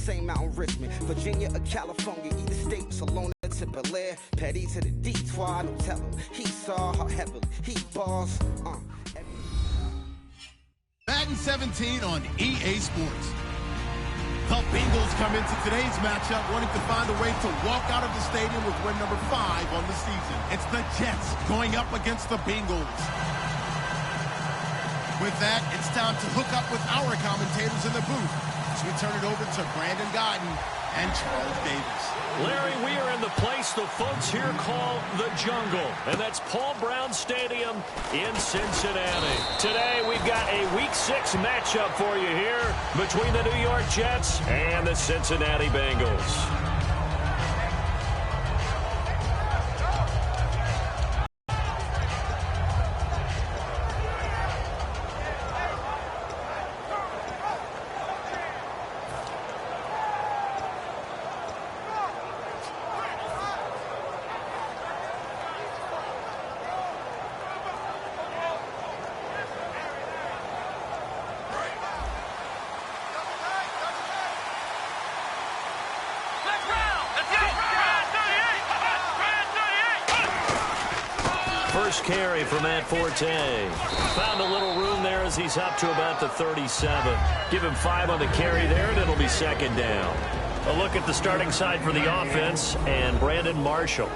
same out in Richmond, Virginia or California, either state, Salona to Bel Air, Petty to the Detroit. Don't tell him he saw how heavily he balls. Madden 17 on EA Sports. The Bengals come into today's matchup wanting to find a way to walk out of the stadium with win number 5 on the season. It's the Jets going up against the Bengals. With that, it's time to hook up with our commentators in the booth as we turn it over to Brandon Godden and Charles Davis. Larry, we are in the place the folks here call the Jungle, and that's Paul Brown Stadium in Cincinnati. Today, we've got a Week 6 matchup for you here between the New York Jets and the Cincinnati Bengals. First carry for Matt Forte. Found a little room there as he's up to about the 37. Give him 5 on the carry there, and it'll be second down. A look at the starting side for the offense, and Brandon Marshall.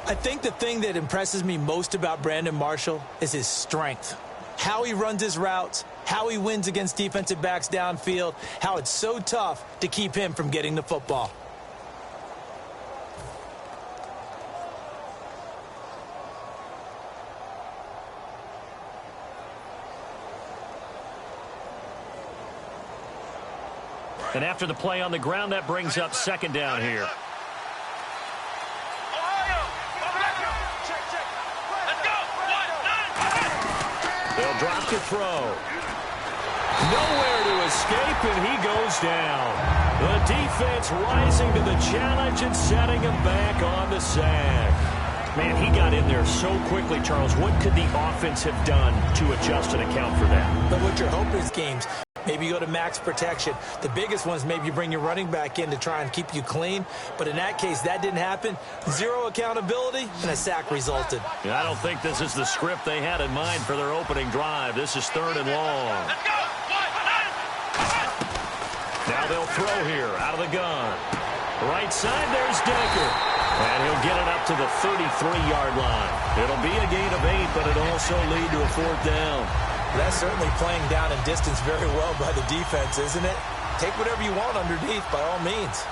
I think the thing that impresses me most about Brandon Marshall is his strength. How he runs his routes, how he wins against defensive backs downfield, how it's so tough to keep him from getting the football. And after the play on the ground, that brings up second down here. They'll drop to throw. Nowhere to escape, and he goes down. The defense rising to the challenge and setting him back on the sack. Man, he got in there so quickly, Charles. What could the offense have done to adjust and account for that? But what you're hoping is games. Maybe you go to max protection. The biggest one is maybe you bring your running back in to try and keep you clean. But in that case, that didn't happen. Zero accountability, and a sack resulted. Yeah, I don't think this is the script they had in mind for their opening drive. This is 3rd and long. Let's go! Now they'll throw here out of the gun. Right side, there's Decker. And he'll get it up to the 33-yard line. It'll be a gain of 8, but it'll also lead to a 4th down. That's certainly playing down in distance very well by the defense, isn't it? Take whatever you want underneath, by all means.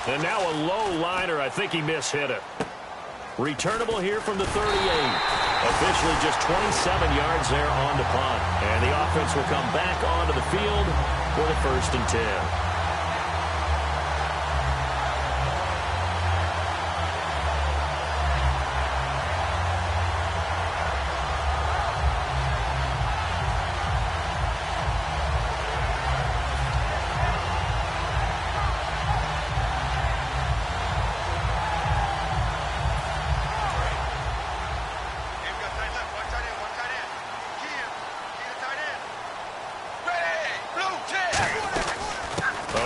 And now a low liner. I think he mishit it. Returnable here from the 38. Officially just 27 yards there on the punt. And the offense will come back onto the field for the 1st and 10.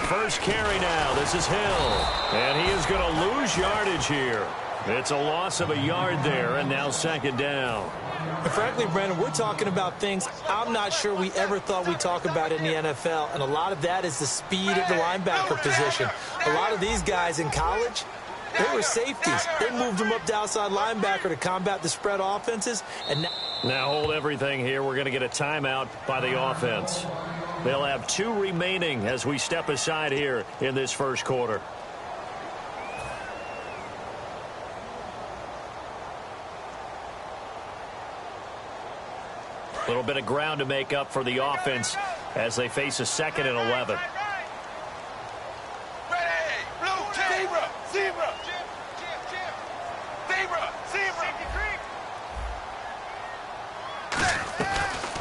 First carry now. This is Hill. And he is going to lose yardage here. It's a loss of a yard there, and now 2nd down. And frankly, Brandon, we're talking about things I'm not sure we ever thought we'd talk about in the NFL, and a lot of that is the speed of the linebacker position. A lot of these guys in college, they were safeties. They moved them up to outside linebacker to combat the spread offenses. And now hold everything here. We're going to get a timeout by the offense. They'll have 2 remaining as we step aside here in this 1st quarter. A little bit of ground to make up for the offense as they face a 2nd and 11.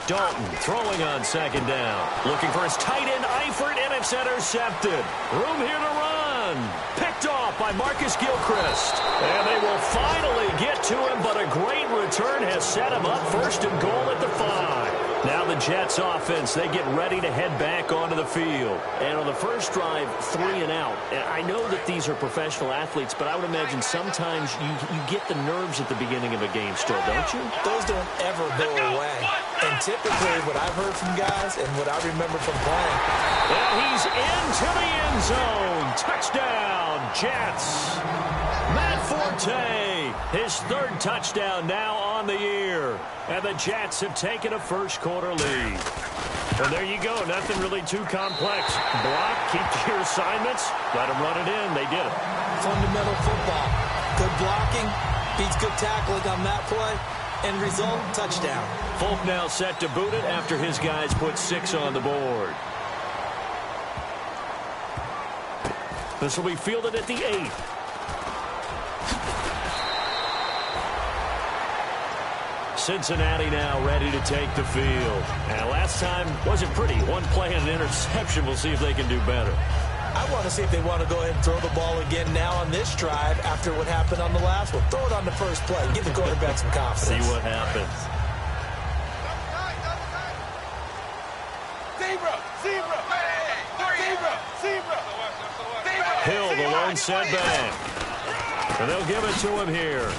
Dalton throwing on 2nd down. Looking for his tight end, Eifert, and it's intercepted. Room here to run. Picked off by Marcus Gilchrist. And they will finally get to him, but a great return has set him up 1st and goal at the 5. Now the Jets offense, they get ready to head back onto the field. And on the first drive, 3 and out. And I know that these are professional athletes, but I would imagine sometimes you get the nerves at the beginning of a game still, don't you? Those don't ever go away. And typically what I've heard from guys and what I remember from playing. And he's into the end zone. Touchdown, Jets. Matt Forte, his 3rd touchdown now on the year. And the Jets have taken a 1st quarter lead. And there you go. Nothing really too complex. Block, keep to your assignments. Let them run it in. They did it. Fundamental football. Good blocking beats good tackling on that play. End result, touchdown. Folk now set to boot it after his guys put 6 on the board. This will be fielded at the 8. Cincinnati now ready to take the field. And last time wasn't pretty. 1 play and an interception. We'll see if they can do better. I want to see if they want to go ahead and throw the ball again now on this drive after what happened on the last one. Throw it on the first play. Give the quarterback some confidence. See what happens. Hill, the lone setback. And they'll give it to him here.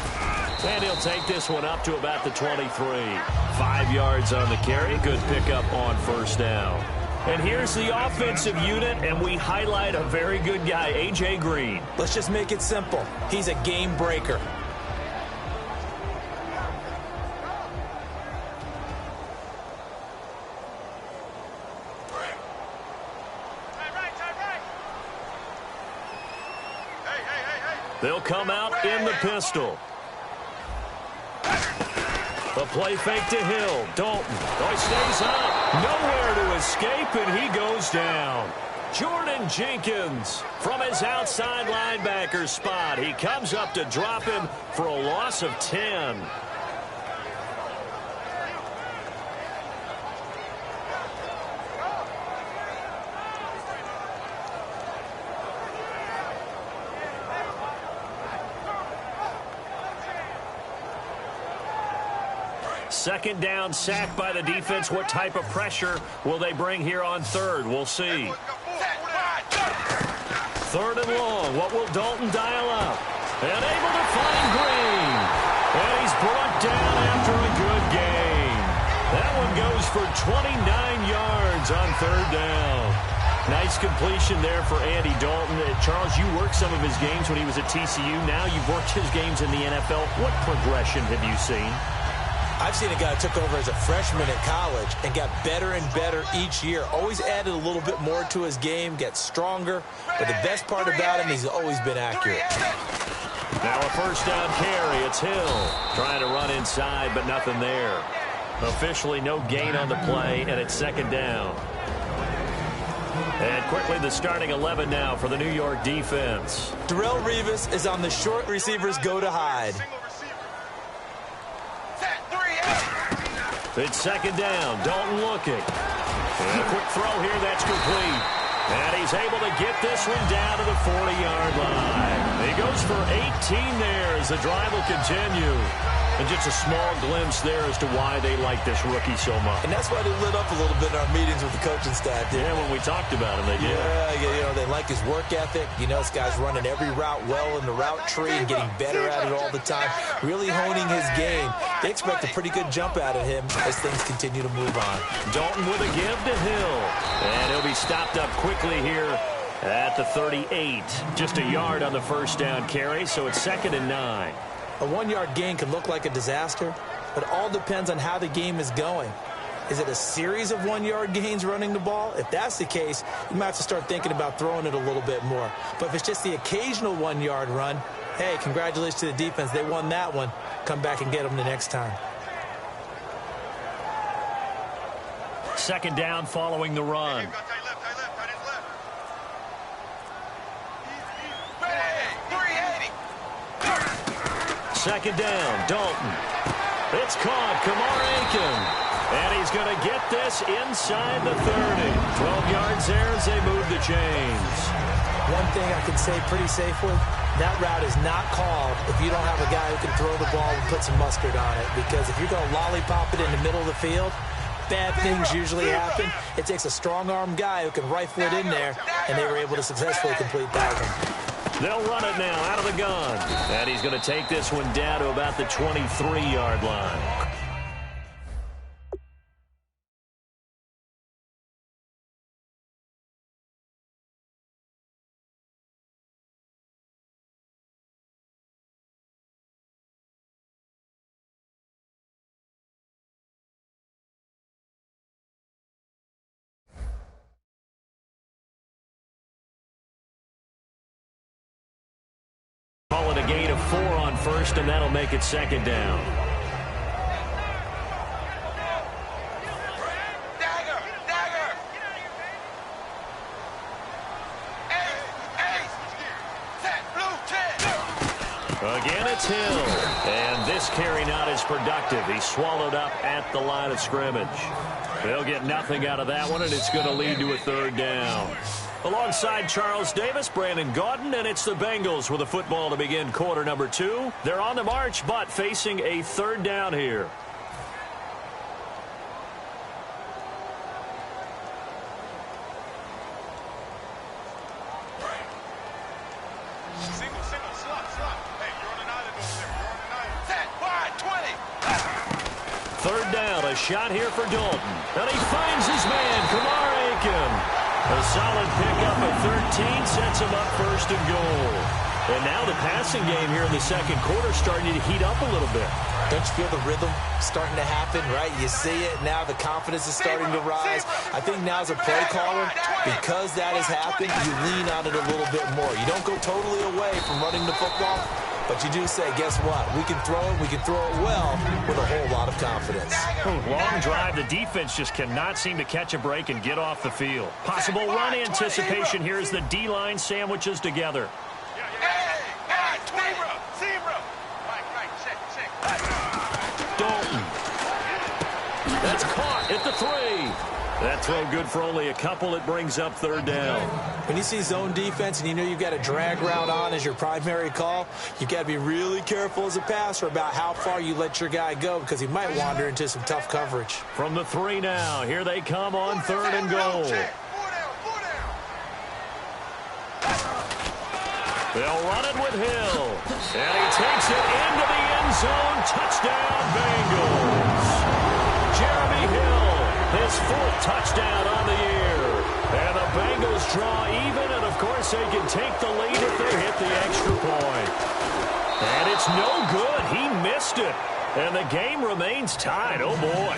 And he'll take this one up to about the 23. 5 yards on the carry. Good pickup on 1st down. And here's the offensive unit, and we highlight a very good guy, A.J. Green. Let's just make it simple. He's a game breaker. They'll come out in the pistol. The play fake to Hill. Dalton. Oh, he stays up. Nowhere to escape, and he goes down. Jordan Jenkins from his outside linebacker spot. He comes up to drop him for a loss of 10. Second down, sacked by the defense. What type of pressure will they bring here on 3rd? We'll see. 3rd and long. What will Dalton dial up? And able to find Green. And he's 29 yards on third down. Nice completion there for Andy Dalton. Charles, you worked some of his games when he was at TCU. Now you've worked his games in the NFL. What progression have you seen? I've seen a guy who took over as a freshman in college and got better and better each year. Always added a little bit more to his game, gets stronger. But the best part about him, he's always been accurate. Now a first down carry. It's Hill trying to run inside, but nothing there. Officially no gain on the play, and it's second down. And quickly the starting 11 now for the New York defense. Darrelle Revis is on the short receivers go to hide. It's second down. Dalton looking. And a quick throw here. That's complete. And he's able to get this one down to the 40-yard line. He goes for 18 there as the drive will continue. And just a small glimpse there as to why they like this rookie so much. And that's why they lit up a little bit in our meetings with the coaching staff. Yeah, when we talked about him, they did. Yeah, they like his work ethic. You know, this guy's running every route well in the route tree and getting better at it all the time. Really honing his game. They expect a pretty good jump out of him as things continue to move on. Dalton with a give to Hill. And he'll be stopped up quickly here at the 38. Just a yard on the first down carry, so it's 2nd and 9. A 1-yard gain can look like a disaster, but it all depends on how the game is going. Is it a series of 1-yard gains running the ball? If that's the case, you might have to start thinking about throwing it a little bit more. But if it's just the occasional 1-yard run, hey, congratulations to the defense. They won that one. Come back and get them the next time. Second down following the run. Second down, Dalton. It's caught, Kamar Aiken. And he's going to get this inside the 30. 12 yards there as they move the chains. One thing I can say pretty safely, that route is not called if you don't have a guy who can throw the ball and put some mustard on it. Because if you're going to lollipop it in the middle of the field, bad things usually happen. It takes a strong-arm guy who can rifle it in there, and they were able to successfully complete that one. They'll run it now out of the gun. And he's going to take this one down to about the 23-yard line. Call it a gain of 4 on first, and that'll make it second down. Again, it's Hill. And this carry not as productive. He's swallowed up at the line of scrimmage. They'll get nothing out of that one, and it's going to lead to a third down. Alongside Charles Davis, Brandon Gaudin, and it's the Bengals with a football to begin quarter number 2. They're on the march, but facing a third down here. Third down, a shot here for Dalton. And he finds his man, Kamar Aiken. A solid pickup of 13 sets him up first and goal. And now the passing game here in the second quarter starting to heat up a little bit. Don't you feel the rhythm starting to happen, right? You see it now. The confidence is starting to rise. I think now as a play caller, because that has happened, you lean on it a little bit more. You don't go totally away from running the football, but you do say, guess what? We can throw it. We can throw it well with a whole lot of confidence. Long drive. The defense just cannot seem to catch a break and get off the field. Possible run anticipation here as the D-line sandwiches together. Dalton. That's caught at the 3. That throw good for only a couple. It brings up third down. When you see zone defense and you know you've got a drag route on as your primary call, you've got to be really careful as a passer about how far you let your guy go because he might wander into some tough coverage. From the 3 now, here they come on third and goal. They'll run it with Hill. And he takes it into the end zone. Touchdown, Bengals. Jeremy Hill His fourth touchdown on the year. And the Bengals draw even, and of course they can take the lead if they hit the extra point. And it's no good. He missed it. And the game remains tied. Oh, boy.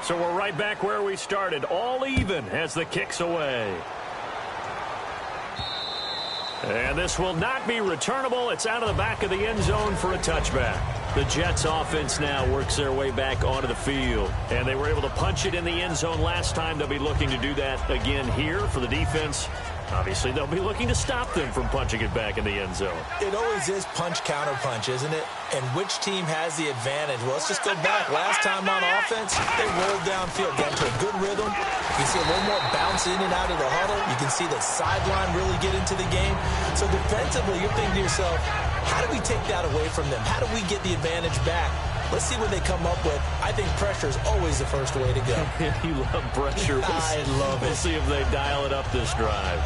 So we're right back where we started. All even as the kick's away. And this will not be returnable. It's out of the back of the end zone for a touchback. The Jets offense now works their way back onto the field. And they were able to punch it in the end zone last time. They'll be looking to do that again here for the defense. Obviously, they'll be looking to stop them from punching it back in the end zone. It always is punch-counter-punch, isn't it? And which team has the advantage? Well, let's just go back. Last time on offense, they rolled downfield, got into a good rhythm. You see a little more bounce in and out of the huddle. You can see the sideline really get into the game. So defensively, you're thinking to yourself, how do we take that away from them? How do we get the advantage back? Let's see what they come up with. I think pressure is always the first way to go. You love pressure. I love it. We'll see if they dial it up this drive.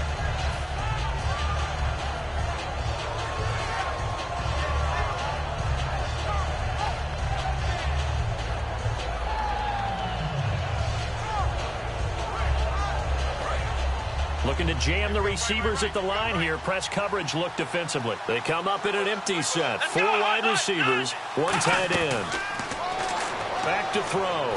Looking to jam the receivers at the line here. Press coverage look defensively. They come up in an empty set. 4 wide receivers, 1 tight end. Back to throw.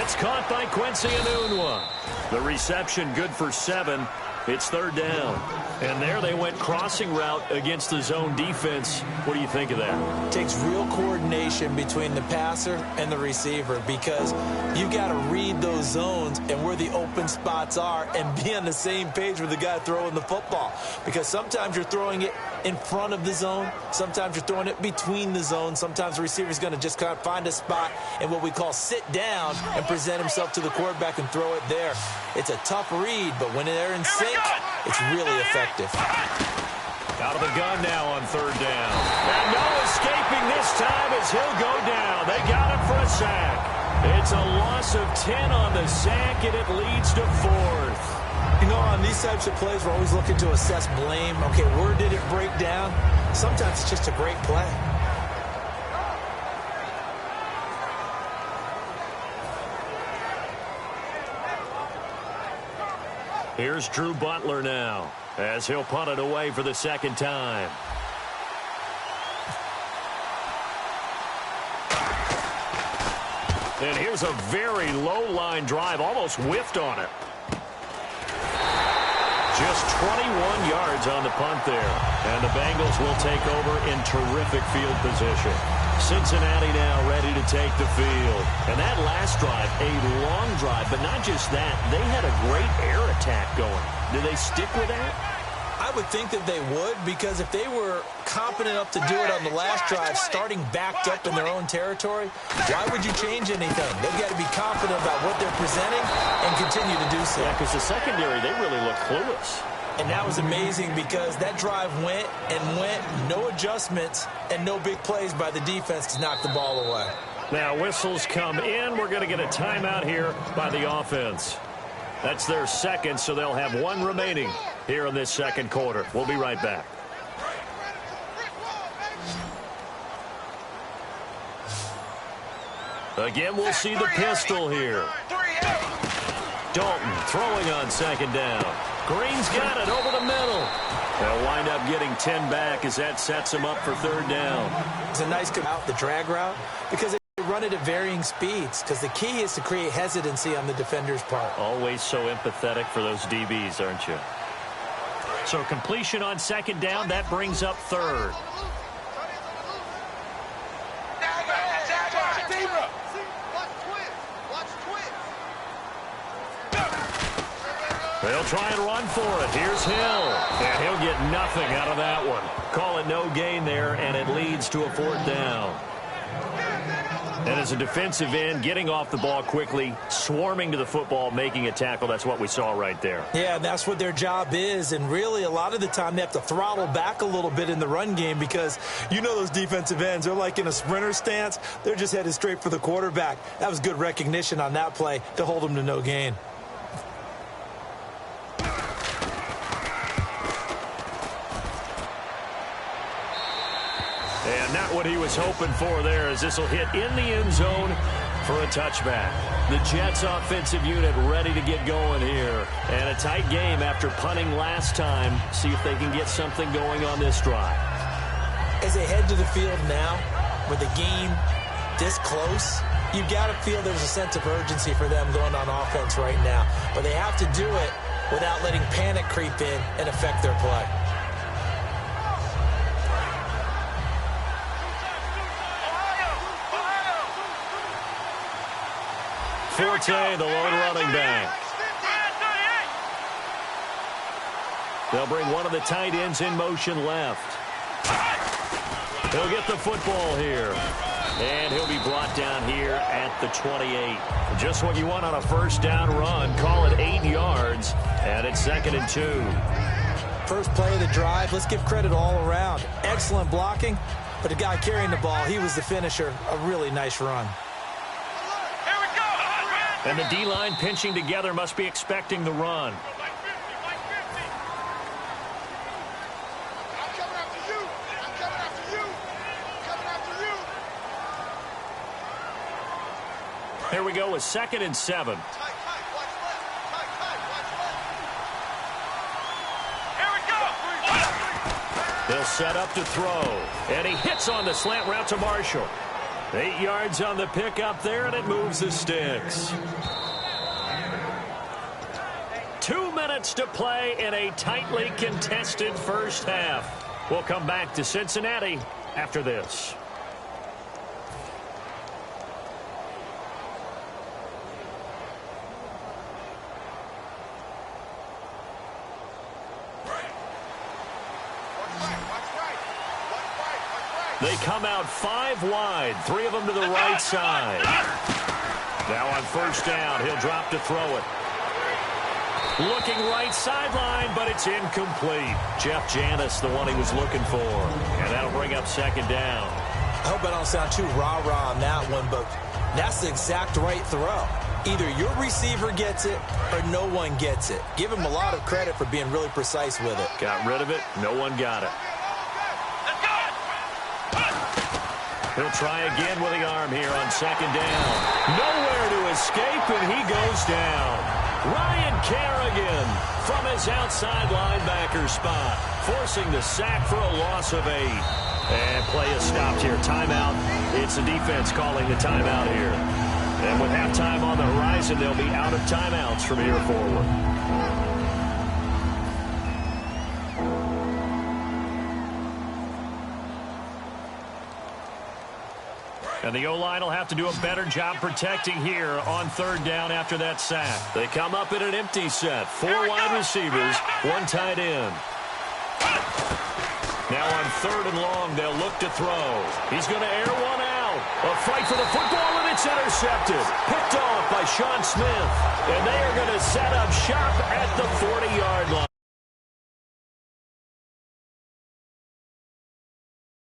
It's caught by Quincy Enunwa. The reception good for 7. It's 3rd down. And there they went crossing route against the zone defense. What do you think of that? Takes real coordination between the passer and the receiver because you got to read those zones and where the open spots are and be on the same page with the guy throwing the football. Because sometimes you're throwing it in front of the zone. Sometimes you're throwing it between the zones. Sometimes the receiver's going to just kind of find a spot and what we call sit down and present himself to the quarterback and throw it there. It's a tough read, but when they're in sync, it's really effective. Out of the gun now on 3rd down. And no escaping this time as he'll go down. They got him for a sack. It's a loss of 10 on the sack, and it leads to 4th. You know, on these types of plays, we're always looking to assess blame. Okay, where did it break down? Sometimes it's just a great play. Here's Drew Butler now as he'll punt it away for the 2nd time. And here's a very low line drive, almost whiffed on it. Just 21 yards on the punt there. And the Bengals will take over in terrific field position. Cincinnati now ready to take the field. And that last drive, a long drive, but not just that. They had a great air attack going. Do they stick with that? I would think that they would, because if they were competent enough to do it on the last drive, starting backed up in their own territory, why would you change anything? They've got to be confident about what they're presenting and continue to do so. Yeah, because the secondary, they really look clueless. And that was amazing because that drive went and went, no adjustments, and no big plays by the defense to knock the ball away. Now whistles come in. We're going to get a timeout here by the offense. That's their 2nd, so they'll have 1 remaining here in this 2nd quarter. We'll be right back. Again, we'll see the pistol here. Dalton throwing on 2nd down. Green's got it over the middle. They'll wind up getting 10 back as that sets him up for 3rd down. It's a nice come out the drag route because they run it at varying speeds because the key is to create hesitancy on the defender's part. Always so empathetic for those DBs, aren't you? So completion on 2nd down, that brings up 3rd. They'll try and run for it. Here's Hill. And he'll get nothing out of that one. Call it no gain there, and it leads to a 4th down. And as a defensive end, getting off the ball quickly, swarming to the football, making a tackle, that's what we saw right there. Yeah, and that's what their job is. And really, a lot of the time, they have to throttle back a little bit in the run game because you know those defensive ends, they're like in a sprinter stance. They're just headed straight for the quarterback. That was good recognition on that play to hold them to no gain. And not what he was hoping for there, as this will hit in the end zone. for a touchback. The Jets offensive unit ready to get going here. And a tight game after punting last time. See if they can get something going on this drive. As they head to the field now, with the game this close, you've got to feel there's a sense of urgency for them going on offense right now. But they have to do it without letting panic creep in and affect their play. Forte, the lone running back. They'll bring one of the tight ends in motion left. He'll get the football here. And he'll be brought down here at the 28. Just what you want on a first down run. Call it 8 yards. And it's 2nd and 2. First play of the drive, let's give credit all around. Excellent blocking, but the guy carrying the ball, he was the finisher. A really nice run. And the D-line pinching together must be expecting the run. Here we go with 2nd and 7. He'll set up to throw. And he hits on the slant route to Marshall. 8 yards on the pickup there, and it moves the sticks. 2 minutes to play in a tightly contested first half. We'll come back to Cincinnati after this. They come out 5 wide, 3 of them to the right side. Now on first down, he'll drop to throw it. Looking right sideline, but it's incomplete. Jeff Janis, the one he was looking for. And that'll bring up 2nd down. I hope I don't sound too rah-rah on that one, but that's the exact right throw. Either your receiver gets it or no one gets it. Give him a lot of credit for being really precise with it. Got rid of it. No one got it. He'll try again with the arm here on 2nd down. Nowhere to escape, and he goes down. Ryan Kerrigan from his outside linebacker spot, forcing the sack for a loss of 8. And play is stopped here. Timeout. It's the defense calling the timeout here. And with halftime on the horizon, they'll be out of timeouts from here forward. And the O-line will have to do a better job protecting here on 3rd down after that sack. They come up in an empty set. 4 wide receivers, 1 tight end. Now on 3rd and long, they'll look to throw. He's going to air one out. A fight for the football, and it's intercepted. Picked off by Sean Smith. And they are going to set up shop at the 40-yard line.